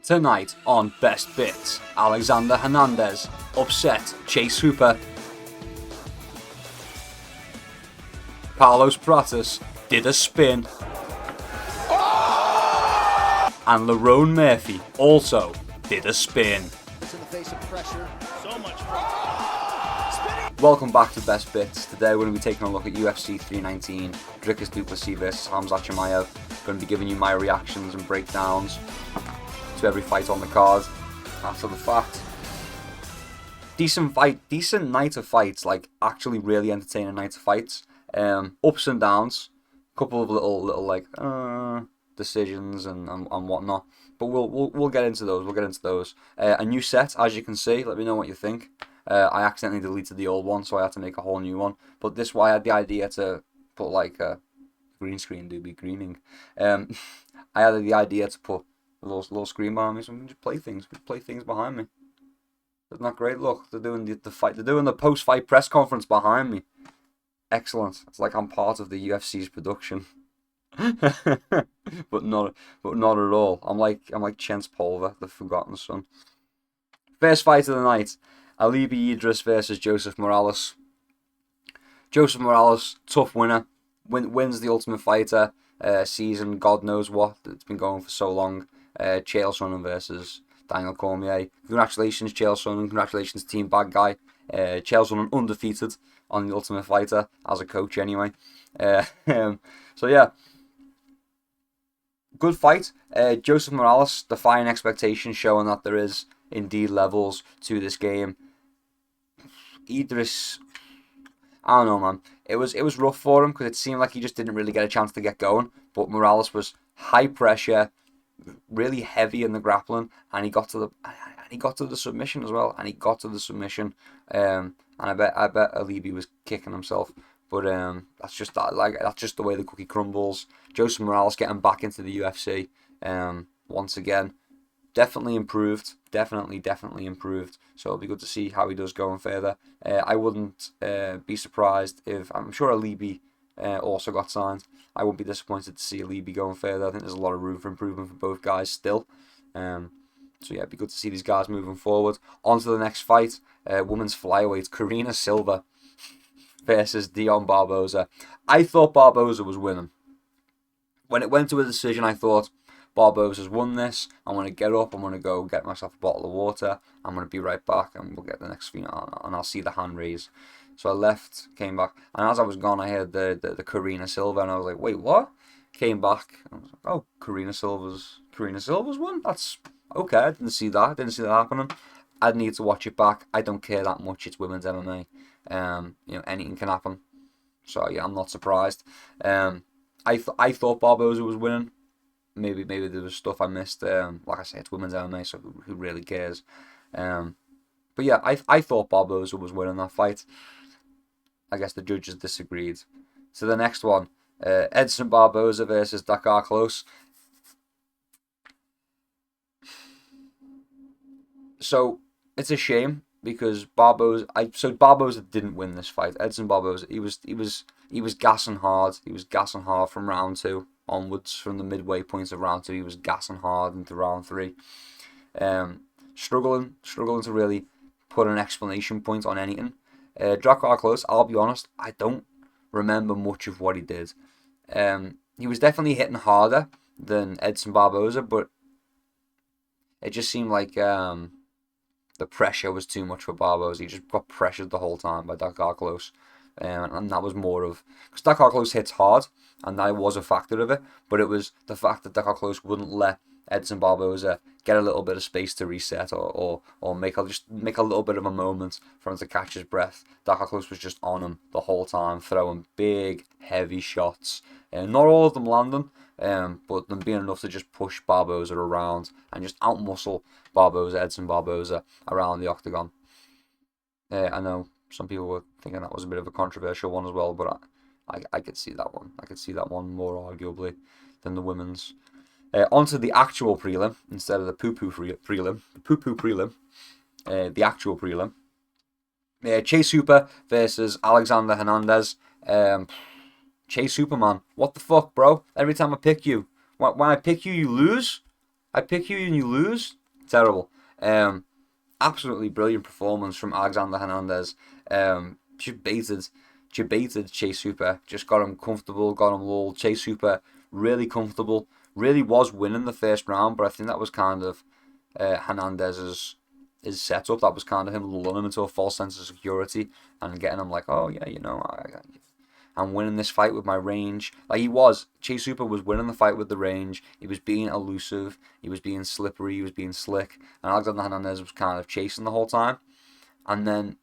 Tonight on Best Bits, Alexander Hernandez upset Chase Hooper. Carlos Pratis did a spin. And Lerone Murphy also did a spin. Welcome back to Best Bits. Today we're going to be taking a look at UFC 319, Plessis vs Hamzat Chimaev. Going to be giving you my reactions and breakdowns to every fight on the card after the fact. Decent night of fights, like actually really entertaining night of fights. Ups and downs, couple of little decisions and whatnot. But we'll get into those. A new set, as you can see. Let me know what you think. I accidentally deleted the old one, so I had to make a whole new one. But this way I had the idea to put like a green screen, do be greening. I had the idea to put a little screen behind me, so we can just play things behind me. Isn't that great? Look, they're doing the fight. They're doing the post-fight press conference behind me. Excellent. It's like I'm part of the UFC's production. but not at all. I'm like Chance Pulver, the Forgotten Son. First fight of the night: Alibi Idris versus Joseph Morales. Joseph Morales, tough winner. Wins the Ultimate Fighter season. God knows what. It's been going for so long. Chael Sonnen versus Daniel Cormier. Congratulations, Chael Sonnen. Congratulations, Team Bad Guy. Chael Sonnen undefeated on the Ultimate Fighter as a coach, anyway. So yeah, good fight. Joseph Morales defying expectations, showing that there is indeed levels to this game. Idris, I don't know, man. It was rough for him because it seemed like he just didn't really get a chance to get going. But Morales was high pressure, really heavy in the grappling, and he got to the submission as well. And I bet Alibi was kicking himself. But that's just the way the cookie crumbles. Joseph Morales getting back into the UFC once again. Definitely improved. Definitely improved. So it'll be good to see how he does going further. I wouldn't be surprised if, I'm sure Alibi also got signed. I wouldn't be disappointed to see Alibi going further. I think there's a lot of room for improvement for both guys still. So yeah, it'd be good to see these guys moving forward. On to the next fight. Women's flyweight, Karina Silva versus Dion Barboza. I thought Barboza was winning. When it went to a decision, I thought, Barboza's won this. I'm going to get up. I'm going to go get myself a bottle of water. I'm going to be right back, and we'll get the next fight, and I'll see the hand raise. So I left, came back, and as I was gone, I heard the Karina Silva, and I was like, wait, what? Came back, and I was like, oh, Karina Silva's won? That's okay. I didn't see that happening. I'd need to watch it back. I don't care that much. It's women's MMA. Anything can happen. So yeah, I'm not surprised. I thought Barboza was winning. Maybe there was stuff I missed. Like I say, it's women's MMA, so who really cares? But yeah, I thought Barboza was winning that fight. I guess the judges disagreed. So the next one, Edson Barboza versus Dakar Close. So it's a shame because Barboza didn't win this fight. Edson Barboza, he was gassing hard. He was gassing hard from round 2 onwards. From the midway point of round 2, he was gassing hard into round 3. Struggling to really put an explanation point on anything. Dakar Close, I'll be honest, I don't remember much of what he did. He was definitely hitting harder than Edson Barboza, but it just seemed like the pressure was too much for Barboza. He just got pressured the whole time by Dakar Close. And that was more of, because Dakar Close hits hard, and that was a factor of it, but it was the fact that Dakar Close wouldn't let Edson Barboza get a little bit of space to reset or make a little bit of a moment for him to catch his breath. Dakar Close was just on him the whole time, throwing big, heavy shots. Not all of them landing, but them being enough to just push Barboza around and just outmuscle Edson Barboza around the octagon. I know some people were thinking that was a bit of a controversial one as well, but I could see that one. I could see that one more arguably than the women's. Onto the actual prelim instead of the poo-poo prelim. The poo-poo prelim. The actual prelim. Chase Hooper versus Alexander Hernandez. Chase Hooper, man. What the fuck, bro? Every time I pick you. When I pick you, you lose? I pick you and you lose. Terrible. Absolutely brilliant performance from Alexander Hernandez. She baited Chase Hooper, just got him comfortable, got him lulled. Chase Hooper really comfortable, really was winning the first round, but I think that was kind of Hernandez's his setup. That was kind of him lulling him into a false sense of security and getting him like, oh yeah, I'm winning this fight with my range. Like Chase Hooper was winning the fight with the range. He was being elusive. He was being slippery. He was being slick. And Alexander Hernandez was kind of chasing the whole time. And then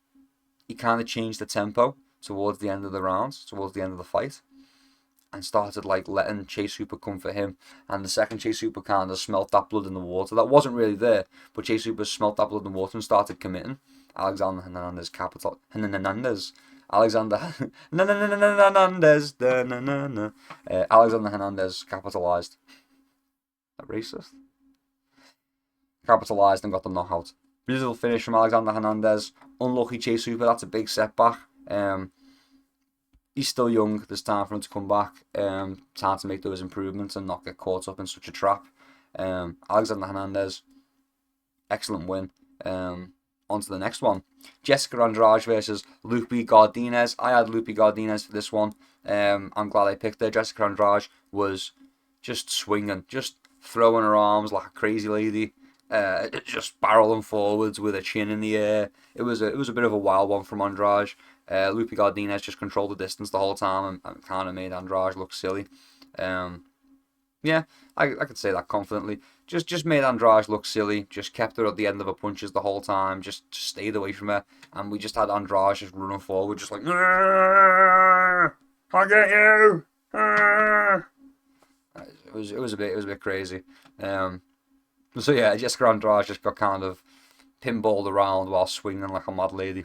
he kind of changed the tempo towards the end of the rounds, towards the end of the fight, and started like letting Chase Hooper come for him. And the second Chase Hooper kind of smelt that blood in the water. That wasn't really there, but Chase Hooper smelt that blood in the water and started committing. Alexander Hernandez Alexander Hernandez capitalized. That racist. Capitalized and got the knockout. Beautiful finish from Alexander Hernandez. Unlucky Chase Hooper. That's a big setback. He's still young. There's time for him to come back. Time to make those improvements and not get caught up in such a trap. Alexander Hernandez, excellent win. On to the next one. Jessica Andrade versus Lupi Godinez. I had Lupi Godinez for this one. I'm glad I picked her. Jessica Andrade was just swinging, just throwing her arms like a crazy lady, just barreling forwards with her chin in the air. It was a bit of a wild one from Andrade. Lupi Godinez just controlled the distance the whole time and kind of made Andrade look silly. Yeah, I could say that confidently. Just made Andrade look silly. Just kept her at the end of her punches the whole time. Just stayed away from her, and we just had Andrade just running forward, just like, I'll get you. It was a bit crazy. So yeah, Jessica Andrade just got kind of pinballed around while swinging like a mad lady.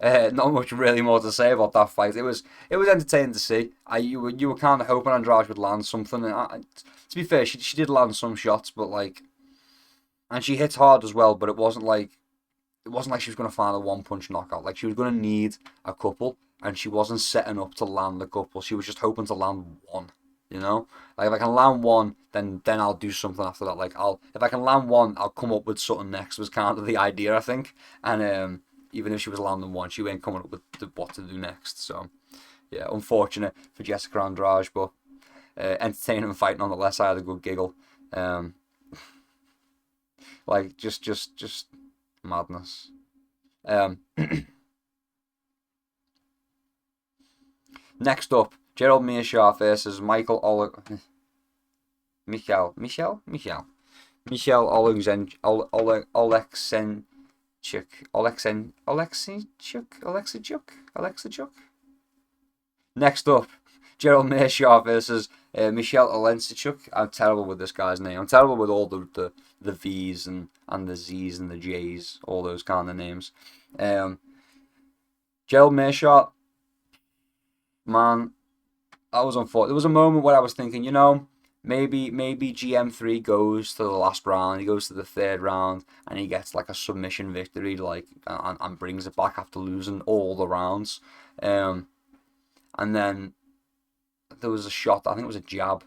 Not much really more to say about that fight. It was entertaining to see. You were kind of hoping Andrade would land something. And to be fair, she did land some shots, but like, and she hit hard as well. But it wasn't like she was going to find a one punch knockout. Like she was going to need a couple, and she wasn't setting up to land a couple. She was just hoping to land one. You know, like if I can land one, then I'll do something after that. Like if I can land one, I'll come up with something next. Was kind of the idea, I think, and even if she was landing one, she ain't coming up with what to do next. So, yeah, unfortunate for Jessica Andrade, but entertaining fight nonetheless. I had a good giggle. Like just madness. Next up, Gerald Meerschaert versus Michael Oleksichuk. Next up, Gerald Meerschaert versus Michel Oleksichuk. I'm terrible with this guy's name. I'm terrible with all the V's and the Z's and the J's, all those kind of names. Gerald Meerschaert, man, that was unfortunate. There was a moment where I was thinking, maybe GM3 goes to the last round, he goes to the third round, and he gets like a submission victory, like and brings it back after losing all the rounds. And then there was a shot. I think it was a jab.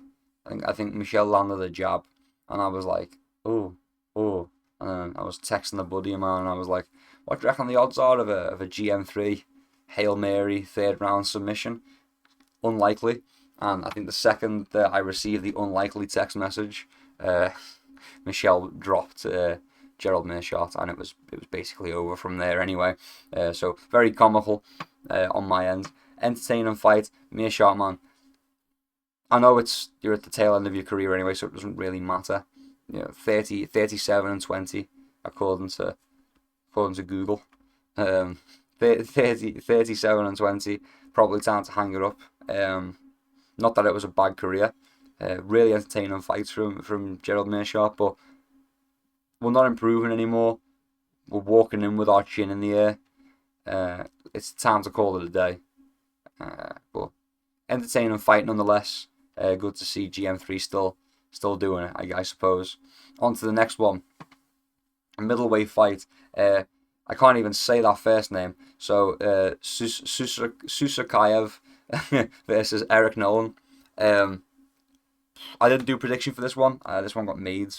I think Michelle landed a jab, and I was like, oh. And then I was texting the buddy of mine, and I was like, what do you reckon the odds are of a GM3 Hail Mary third round submission? Unlikely. And I think the second that I received the unlikely text message, Michelle dropped Gerald Meerschaert, and it was basically over from there anyway. So very comical on my end. Entertaining fight. Meerschaert, man, I know you're at the tail end of your career anyway, so it doesn't really matter. 37 and 20 according to Google. 37 and 20. Probably time to hang it up. Not that it was a bad career. Really entertaining fights from Gerald Meerschaert, but we're not improving anymore. We're walking in with our chin in the air. It's time to call it a day. But entertaining fight nonetheless. Good to see GM3 still doing it, I suppose. On to the next one. A middleweight fight. I can't even say that first name. So Susakayev versus Eric Nolan. I didn't do prediction for this one. This one got made.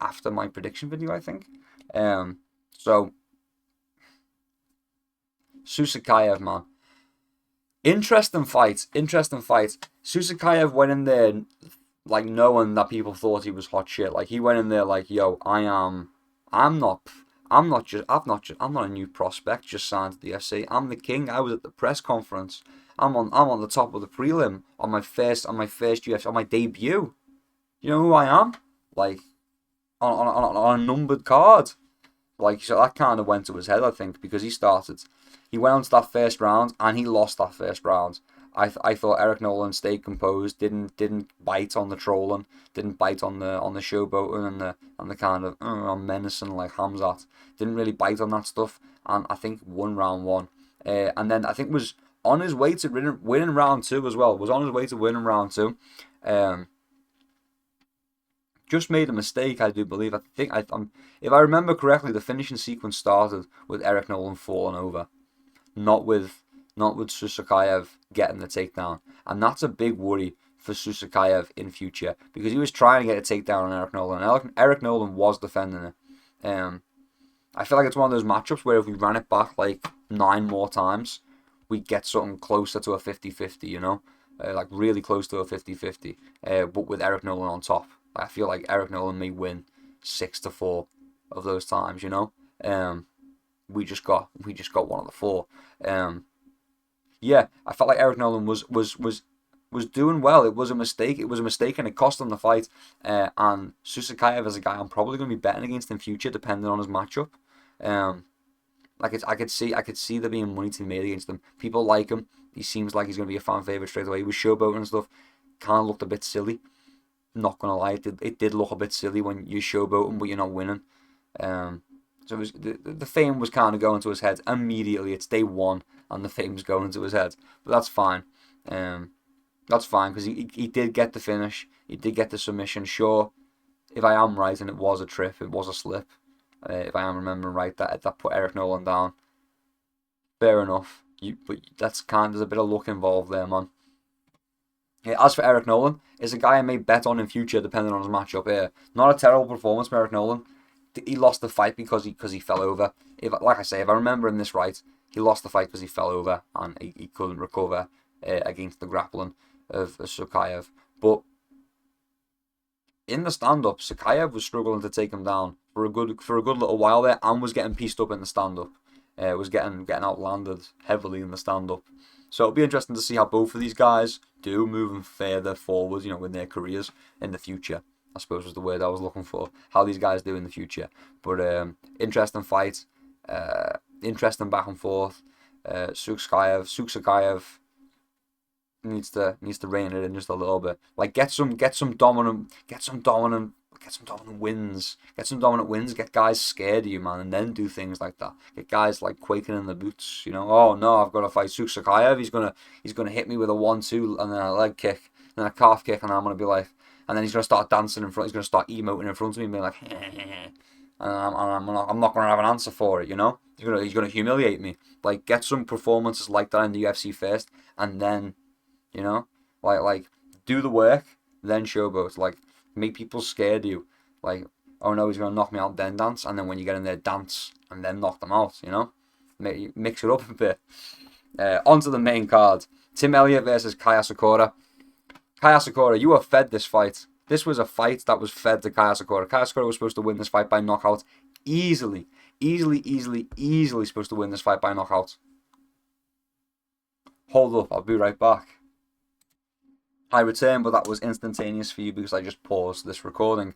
after my prediction video, I think. So Susakayev, man. Interesting fight. Susakayev went in there like knowing that people thought he was hot shit. Like he went in there like, yo, I'm not a new prospect just signed to the UFC. I'm the king. I was at the press conference. I'm on the top of the prelim on my first UFC, on my debut. You know who I am? Like on a numbered card. Like, so that kind of went to his head, I think, because he went on to that first round and he lost that first round. I thought Eric Nolan stayed composed, didn't bite on the trolling, didn't bite on the showboating and the kind of menacing like Hamzat. Didn't really bite on that stuff, and I think won round one. And then I think was on his way to winning round two as well. Was on his way to winning round two. Just made a mistake, I do believe. If I remember correctly, the finishing sequence started with Eric Nolan falling over, not with Susakayev getting the takedown, and that's a big worry for Susakayev in future because he was trying to get a takedown on Eric Nolan. And Eric Nolan was defending it. I feel like it's one of those matchups where if we ran it back like 9 more times, we'd get something closer to a 50-50, you know, like really close to a 50-50, but with Eric Nolan on top. I feel like Eric Nolan may win 6-4 of those times, you know. We just got one of the 4. Yeah, I felt like Eric Nolan was doing well. It was a mistake. And it cost him the fight. And Susakayev is a guy I'm probably going to be betting against in future, depending on his matchup. I could see there being money to be made against him. People like him. He seems like he's going to be a fan favorite straight away. He was showboating and stuff. Kind of looked a bit silly. Not gonna lie, it did look a bit silly when you showboating but you're not winning. So it was, the fame was kind of going to his head immediately. It's day one and the fame's going to his head, but that's fine. That's fine because he did get the finish. He did get the submission. Sure, if I am right, and it was a trip, it was a slip. If I am remembering right, that put Eric Nolan down. Fair enough. But there's a bit of luck involved there, man. Yeah, as for Eric Nolan, is a guy I may bet on in future depending on his matchup here. Not a terrible performance from Eric Nolan. He lost the fight because he fell over. If I remember this right, he lost the fight because he fell over and he couldn't recover against the grappling of Susakayev. But in the stand-up, Susakayev was struggling to take him down for a good little while there and was getting pieced up in the stand-up. Was getting outlanded heavily in the stand-up. So it'll be interesting to see how both of these guys do moving further forward, you know, in their careers in the future. I suppose was the word I was looking for. How these guys do in the future. But interesting fight. Interesting back and forth. Susakayev needs to rein it in just a little bit. Like get some dominant wins. Get some dominant wins. Get guys scared of you, man, and then do things like that. Get guys like quaking in the boots. You know, oh no, I've got to fight Susakayev. He's gonna hit me with a 1-2 and then a leg kick, and then a calf kick, and I'm gonna be like, and then he's gonna start dancing in front. He's gonna start emoting in front of me, and be like, and I'm not gonna have an answer for it. You know, he's gonna humiliate me. Like get some performances like that in the UFC first, and then, you know, like do the work, then showboat. Like make people scared of you. Like, oh no, he's going to knock me out, then dance. And then when you get in there, dance and then knock them out, you know? Mix it up a bit. Onto the main card. Tim Elliott versus Kaya Sakura. Kaya Sakura, you were fed this fight. This was a fight that was fed to Kaya Sakura. Kaya Sakura was supposed to win this fight by knockout. Easily supposed to win this fight by knockout. Hold up, I'll be right back. I return, but that was instantaneous for you because I just paused this recording.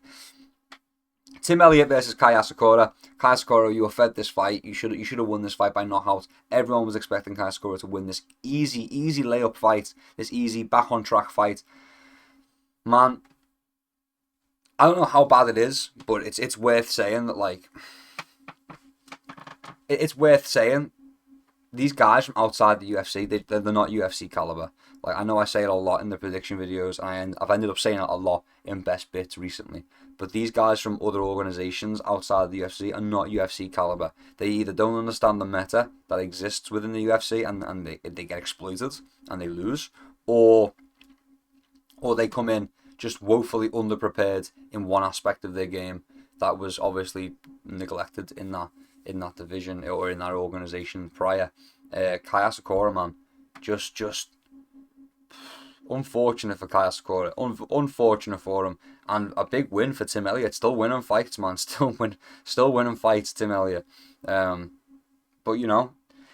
Tim Elliott versus Kaya Sakura. Kaya Sakura, you were fed this fight. You should have won this fight by knockout. Everyone was expecting Kaya Sakura to win this easy layup fight. This easy back on track fight. Man, I don't know how bad it is, but it's worth saying that, like, it's worth saying these guys from outside the UFC, they're not UFC caliber. Like, I know I say it a lot in the prediction videos, and I've ended up saying it a lot in Best Bits recently. But these guys from other organizations outside the UFC are not UFC caliber. They either don't understand the meta that exists within the UFC and they get exploited and they lose, or they come in just woefully underprepared in one aspect of their game. that was obviously neglected in that division or in that organization prior. Kaya Sakura, man, just unfortunate for Kaya Sakura, unfortunate for him, and a big win for Tim Elliott. Still winning fights, man. Still winning fights, Tim Elliott. But you know,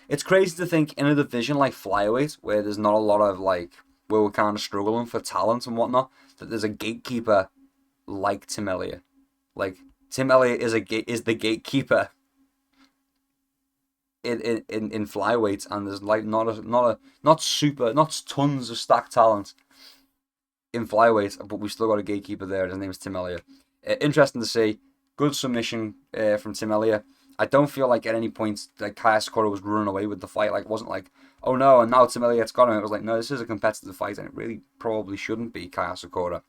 it's crazy to think in a division like flyweight where there's not a lot of where we're kind of struggling for talent and whatnot, that there's a gatekeeper like Tim Elliott. Like Tim Elliott is the gatekeeper in flyweight, and there's not tons of stacked talent in flyweight, but we still got a gatekeeper there. His name is Tim Elliott. Interesting to see. Good submission from Tim Elliott. I don't feel like at any point that Kaya Sakura was running away with the fight. Like, it wasn't like, oh no, and now Tim Elliott's got him. It was like, no, this is a competitive fight, and it really probably shouldn't be Kaya Sakura.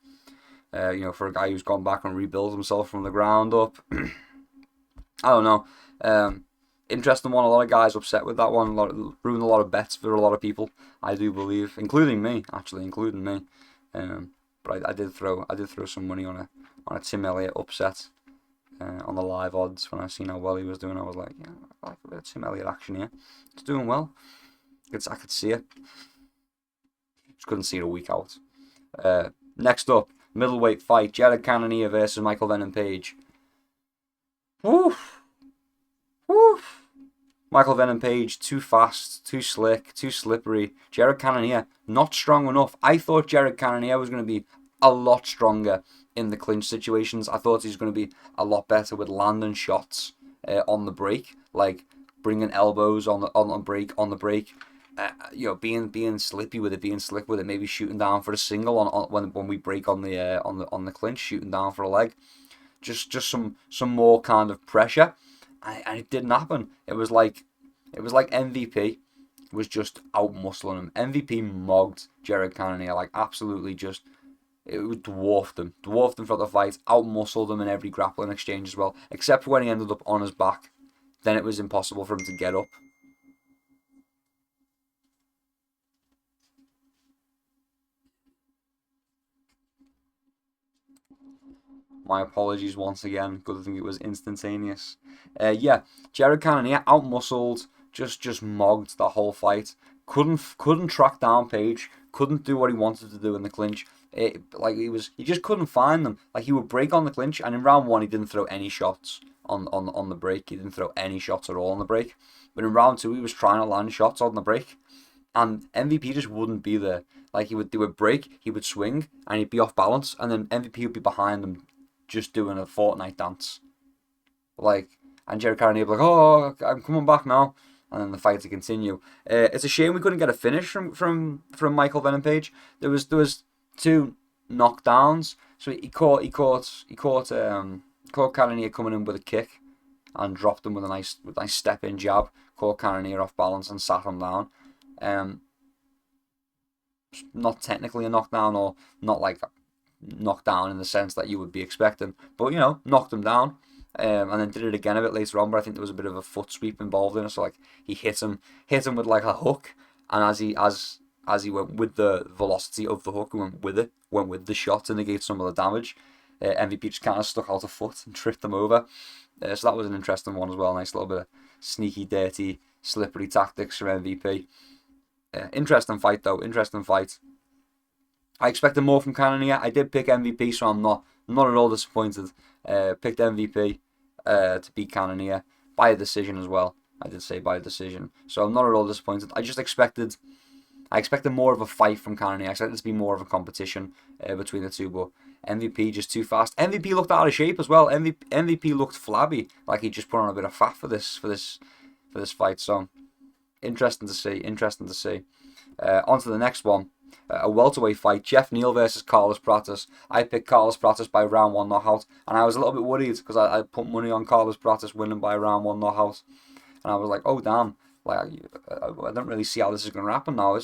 For a guy who's gone back and rebuilt himself from the ground up. I don't know. Interesting one. A lot of guys upset with that one. Ruined a lot of bets for a lot of people, I do believe, including me. But I did throw some money on a Tim Elliott upset on the live odds when I seen how well he was doing. I was like, yeah, I like a bit of Tim Elliott action here. He's doing well. I could see it. Just couldn't see it a week out. Next up, middleweight fight: Jared Cannonier versus Michael Venom Page. Woof. Michael Venom Page, too fast, too slick, too slippery. Jared Cannonier, not strong enough. I thought Jared Cannonier was going to be a lot stronger in the clinch situations. I thought he was going to be a lot better with landing shots on the break, like bringing elbows on the break. Being slippy with it, being slick with it, maybe shooting down for a single when we break on the clinch, shooting down for a leg. Just some more kind of pressure. And it didn't happen. It was like MVP was just out muscling him. MVP mogged Jared Cannonier, like absolutely it dwarfed him throughout the fight, out muscled him in every grappling exchange as well, except for when he ended up on his back. Then it was impossible for him to get up. My apologies once again. Good thing it was instantaneous. Jared Cannonier out-muscled, just mogged the whole fight. Couldn't track down Page. Couldn't do what he wanted to do in the clinch. He just couldn't find them. Like, he would break on the clinch, and in round one he didn't throw any shots on the break. He didn't throw any shots at all on the break. But in round two he was trying to land shots on the break, and MVP just wouldn't be there. Like, he would do a break, he would swing, and he'd be off balance, and then MVP would be behind him, just doing a Fortnite dance. And Jared Cannonier would be like, oh, I'm coming back now. And then the fight to continue. It's a shame we couldn't get a finish from Michael Venom Page. There was two knockdowns. So he caught Cannonier coming in with a kick and dropped him with a nice step in jab. Caught Cannonier off balance and sat him down. Not technically a knockdown, or not like knockdown in the sense that you would be expecting, but knocked him down, and then did it again a bit later on. But I think there was a bit of a foot sweep involved in it, so like he hit him with like a hook, and as he went with the velocity of the hook, went with the shot to negate some of the damage. MVP just kind of stuck out a foot and tripped him over. So that was an interesting one as well. Nice little bit of sneaky, dirty, slippery tactics from MVP. Interesting fight though. Interesting fight. I expected more from Cannonier. I did pick MVP, so I'm not at all disappointed. Picked MVP to beat Cannonier by a decision as well. I did say by a decision, so I'm not at all disappointed. I expected more of a fight from Cannonier. I expected it to be more of a competition between the two, but MVP just too fast. MVP looked out of shape as well. MVP looked flabby, like he just put on a bit of fat for this fight. So interesting to see. On to the next one. A welterweight fight, Jeff Neal versus Carlos Pratis. I picked Carlos Pratis by round one knockout, and I was a little bit worried because I put money on Carlos Pratis winning by round one knockout, and I was like, oh damn, like I don't really see how this is going to happen now.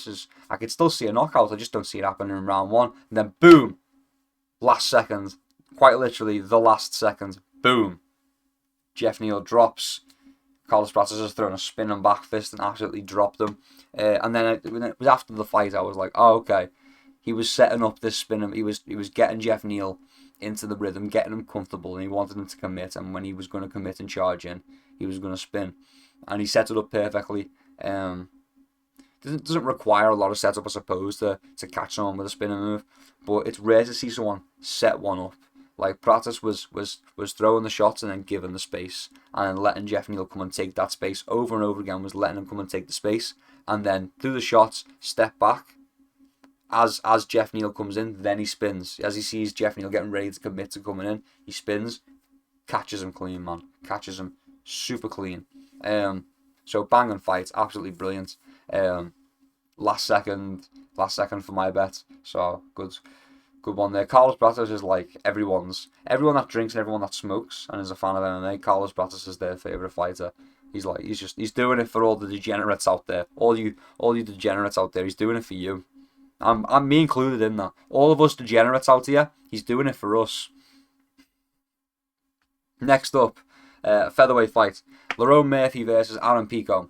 I could still see a knockout, I just don't see it happening in round one. And then boom, last second, quite literally the last second, boom, Jeff Neal drops. Carlos Pratis has thrown a spinning back fist and absolutely dropped him. And then when it was after the fight, I was like, oh, okay. He was setting up this spin. He was getting Jeff Neal into the rhythm, getting him comfortable, and he wanted him to commit. And when he was going to commit and charge in, he was going to spin, and he set it up perfectly. Doesn't require a lot of setup, I suppose, to catch someone with a spinning move, but it's rare to see someone set one up. Like Pratis was throwing the shots and then giving the space, and then letting Jeff Neal come and take that space over and over again. Was letting him come and take the space, and then through the shots, step back. As Jeff Neal comes in, then he spins. As he sees Jeff Neal getting ready to commit to coming in, he spins, catches him clean, man. Catches him super clean. So banging fight, absolutely brilliant. Last second for my bet. So good one there. Carlos Pratis is like everyone that drinks and everyone that smokes and is a fan of MMA. Carlos Pratis is their favorite fighter. He's doing it for all the degenerates out there. All you degenerates out there. He's doing it for you. I'm me included in that. All of us degenerates out here. He's doing it for us. Next up, featherweight fight: Lerone Murphy versus Aaron Pico.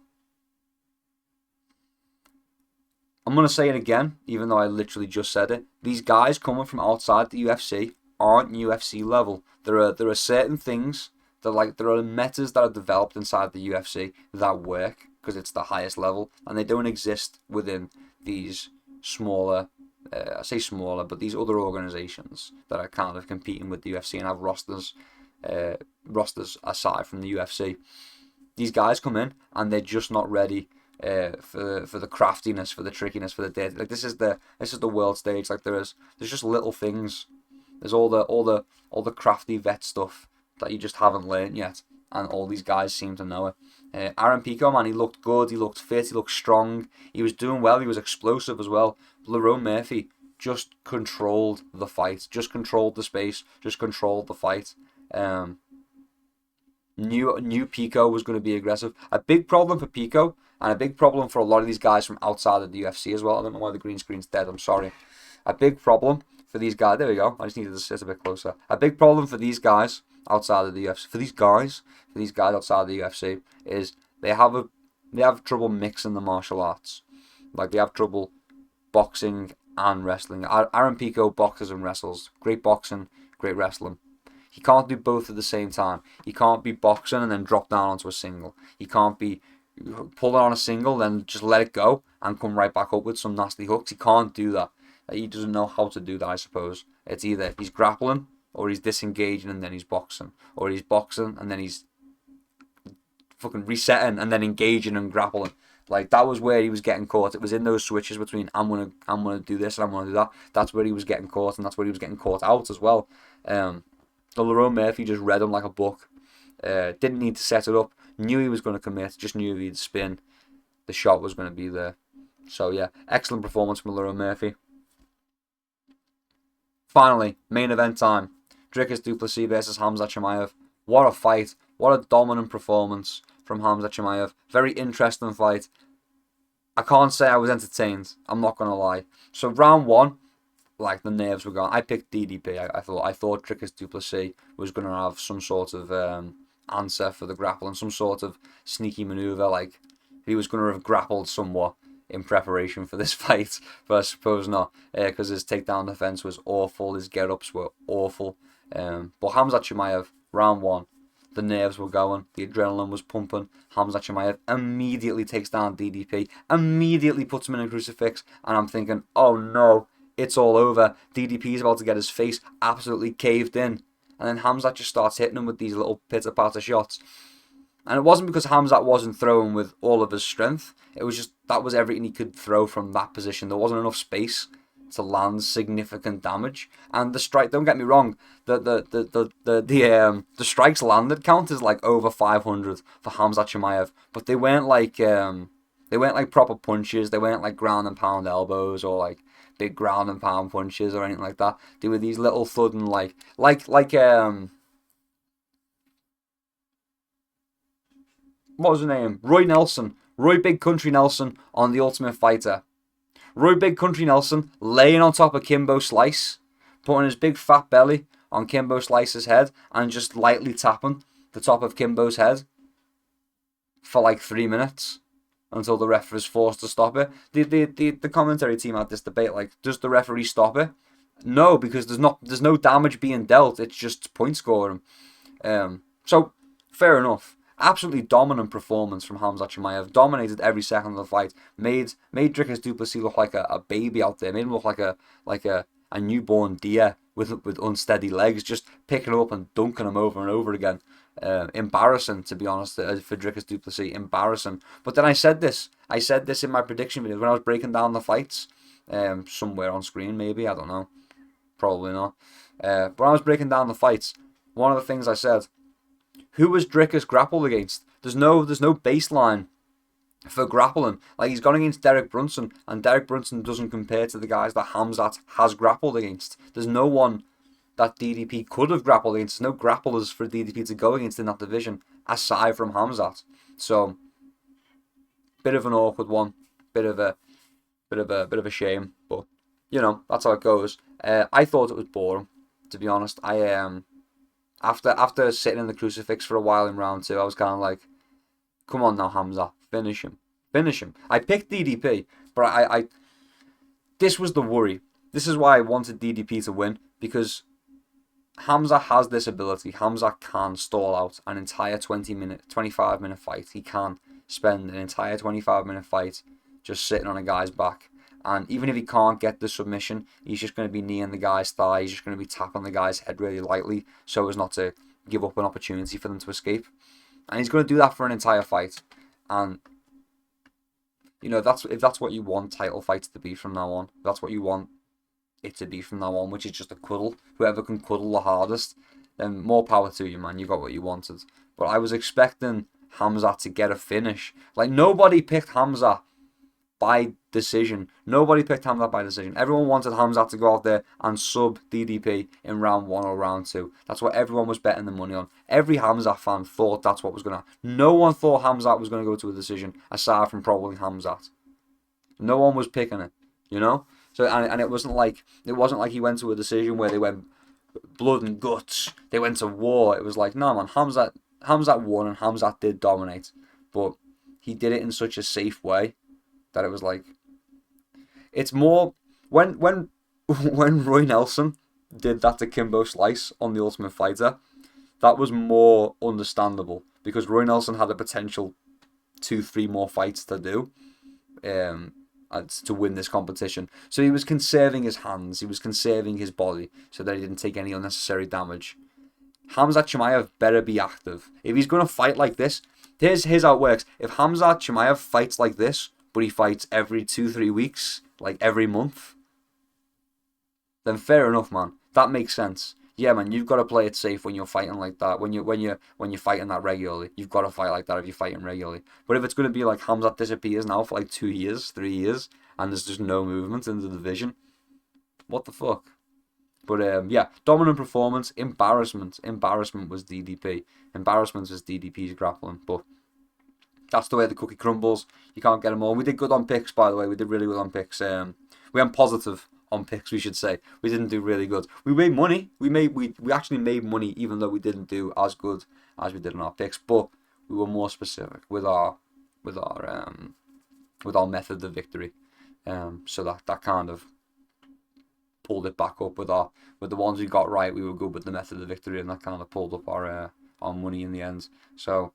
I'm going to say it again, even though I literally just said it. These guys coming from outside the UFC aren't UFC level. There are certain things that there are metas that are developed inside the UFC that work because it's the highest level, and they don't exist within these smaller, I say smaller, but these other organizations that are kind of competing with the UFC and have rosters aside from the UFC. These guys come in and they're just not ready for the craftiness, for the trickiness, for the dirty. Like this is the world stage. Like there's just little things. There's all the crafty vet stuff that you just haven't learned yet, and all these guys seem to know it. Aaron Pico, man, he looked good, he looked fit, he looked strong, he was doing well, he was explosive as well. Lerone Murphy just controlled the fight, just controlled the space, just controlled the fight. Knew Pico was going to be aggressive. A big problem for Pico, and a big problem for a lot of these guys from outside of the UFC as well. I don't know why the green screen's dead, I'm sorry. A big problem for these guys, there we go, I just needed to sit a bit closer. A big problem for these guys outside of the UFC, for these guys outside of the UFC, is they have trouble mixing the martial arts. Like they have trouble boxing and wrestling. Aaron Pico boxes and wrestles. Great boxing, great wrestling. He can't do both at the same time. He can't be boxing and then drop down onto a single. He can't be pulling on a single, then just let it go and come right back up with some nasty hooks. He can't do that. He doesn't know how to do that, I suppose. It's either he's grappling or he's disengaging and then he's boxing. Or he's boxing and then he's fucking resetting and then engaging and grappling. Like that was where he was getting caught. It was in those switches between I'm gonna do this and I'm gonna do that. That's where he was getting caught, and that's where he was getting caught out as well. Lerone Murphy just read him like a book. Didn't need to set it up. Knew he was going to commit. Just knew if he'd spin, the shot was going to be there. So yeah, excellent performance from Lerone Murphy. Finally, main event time: Dricus du Plessis versus Khamzat Chimaev. What a fight! What a dominant performance from Khamzat Chimaev. Very interesting fight. I can't say I was entertained. I'm not going to lie. So round one, like the nerves were gone. I picked DDP. I thought Dricus du Plessis was going to have some sort of answer for the grapple and some sort of sneaky maneuver. Like he was going to have grappled somewhat in preparation for this fight, but I suppose not, because his takedown defense was awful. His get-ups were awful. But Khamzat Chimaev, round one, the nerves were going, the adrenaline was pumping. Khamzat Chimaev immediately takes down DDP, immediately puts him in a crucifix, and I'm thinking, oh no, it's all over. DDP is about to get his face absolutely caved in. And then Khamzat just starts hitting him with these little pitter-patter shots. And it wasn't because Khamzat wasn't throwing with all of his strength. It was just that was everything he could throw from that position. There wasn't enough space to land significant damage. And the strike, don't get me wrong, the strikes landed count is like over 500 for Khamzat Chimaev, but they weren't like proper punches. They weren't like ground and pound elbows or like big ground and pound punches or anything like that. They were these little thudding like what was his name? Roy Big Country Nelson on The Ultimate Fighter. Roy Big Country Nelson laying on top of Kimbo Slice, putting his big fat belly on Kimbo Slice's head and just lightly tapping the top of Kimbo's head for like 3 minutes until the referee is forced to stop it. The commentary team had this debate, like, does the referee stop it? No, because there's no damage being dealt. It's just point scoring. So fair enough. Absolutely dominant performance from Hamza Chimaev. Dominated every second of the fight. Made Dricus du Plessis look like a baby out there. Made him look like a newborn deer with unsteady legs, just picking him up and dunking him over and over again. Embarrassing, to be honest, for Dricus du Plessis. Embarrassing. But then I said this. I said this in my prediction videos when I was breaking down the fights. Somewhere on screen, maybe, I don't know. Probably not. But when I was breaking down the fights, one of the things I said, who was Dricus grappled against? There's no baseline for grappling. Like, he's gone against Derek Brunson, and Derek Brunson doesn't compare to the guys that Hamzat has grappled against. There's no one that DDP could have grappled against. There's no grapplers for DDP to go against in that division aside from Hamzat. So, bit of an awkward one, bit of a shame, but you know, that's how it goes. I thought it was boring, to be honest. After sitting in the crucifix for a while in round 2, I was kind of like, come on now, Hamza, finish him. I picked DDP, but I this was the worry. This is why I wanted DDP to win, because Hamza has this ability. Hamza can stall out an entire 25-minute fight. He can spend an entire 25-minute fight just sitting on a guy's back. And even if he can't get the submission, he's just going to be kneeing the guy's thigh. He's just going to be tapping the guy's head really lightly so as not to give up an opportunity for them to escape. And he's going to do that for an entire fight. And, you know, if that's what you want title fights to be from now on, if that's what you want it to be from now on, which is just a cuddle, whoever can cuddle the hardest, then more power to you, man. You got what you wanted. But I was expecting Hamza to get a finish. Like, nobody picked Hamza by decision. Nobody picked Hamza by decision. Everyone wanted Hamza to go out there and sub DDP in round 1 or round 2. That's what everyone was betting the money on. Every Hamza fan thought that's what was going to happen. No one thought Hamza was going to go to a decision aside from probably Hamza. No one was picking it, you know? So and it wasn't like he went to a decision where they went blood and guts. They went to war. It was like, no, man, Hamza won and Hamza did dominate, but he did it in such a safe way that it was like, it's more when Roy Nelson did that to Kimbo Slice on The Ultimate Fighter, that was more understandable because Roy Nelson had a potential 2-3 more fights to do to win this competition. So he was conserving his hands, he was conserving his body so that he didn't take any unnecessary damage. Hamza Chimaev better be active. If he's going to fight like this, here's how it works. If Hamza Chimaev fights like this, but he fights every 2-3 weeks, like every month, then fair enough, man. That makes sense. Yeah, man, you've got to play it safe when you're fighting like that. When you're fighting that regularly, you've got to fight like that if you're fighting regularly. But if it's going to be like Hamzat disappears now for like 2 years, 3 years, and there's just no movement in the division, what the fuck? But yeah, dominant performance, embarrassment was DDP. Embarrassment was DDP's grappling, but that's the way the cookie crumbles. You can't get them all. We did good on picks, by the way. We did really good on picks. We went positive on picks, we should say. We didn't do really good. We made money. We actually made money, even though we didn't do as good as we did on our picks. But we were more specific with our method of victory. So that kind of pulled it back up with the ones we got right. We were good with the method of victory, and that kind of pulled up our money in the end. So.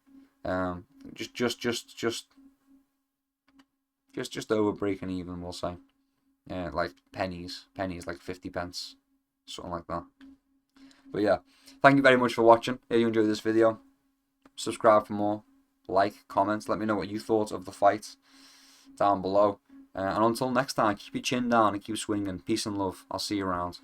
Just over breaking even, we'll say. Like pennies, like 50 pence, something like that. But yeah, thank you very much for watching. If you enjoyed this video, subscribe for more, like, comment, let me know what you thought of the fight down below. And until next time, keep your chin down and keep swinging. Peace and love. I'll see you around.